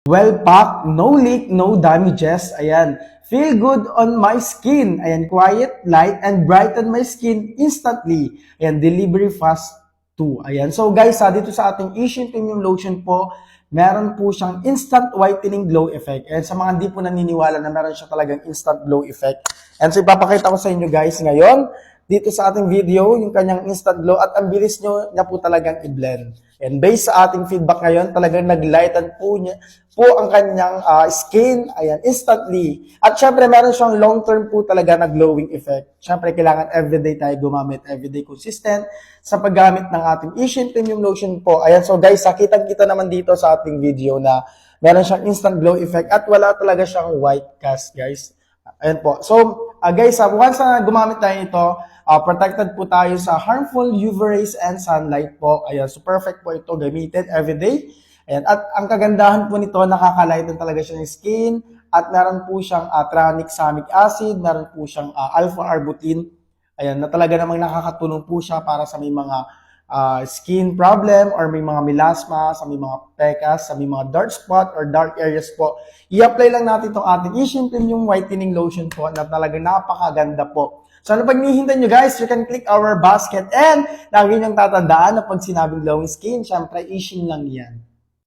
Well packed, no leak, no damages. Ayan. Feel good on my skin. Ayan, quiet, light, and brighten my skin instantly. Ayan, delivery fast too. Ayan. So guys, dito sa ating Asian Premium Lotion po, meron po siyang instant whitening glow effect. And sa mga hindi po naniniwala na meron siya talagang instant glow effect. And so ipapakita ko sa inyo guys ngayon, dito sa ating video, yung kanyang instant glow at ang bilis nyo niya po talagang i-blend. And based sa ating feedback ngayon, talagang naglighten po niya po ang kanyang skin, ayan, instantly. At syempre, meron siyang long-term po talaga na glowing effect. Syempre, kailangan everyday tayo gumamit, everyday consistent sa paggamit ng ating Asian Premium Lotion po. Ayan, so guys, kitang-kita naman dito sa ating video na meron siyang instant glow effect at wala talaga siyang white cast, guys. Ayan po. So, guys, once na gumamit tayo ito, protected po tayo sa harmful UV rays and sunlight po. Ayan, so perfect po ito gamitin everyday. Ayan, at ang kagandahan po nito, nakaka-lighten talaga siya ng skin at meron po siyang tranexamic acid, meron po siyang alpha-arbutin. Ayan, na talaga namang nakakatulong po siya para sa may mga skin problem or may mga melasma, sa may mga pekas, sa may mga dark spot or dark areas po. I-apply lang natin itong ating Asian Premium Whitening Lotion po na talagang napakaganda po. So ano pag nihintay nyo guys, you can click our basket and lagi niyong tatandaan na pag sinabing glowing skin, syempre Asian lang yan.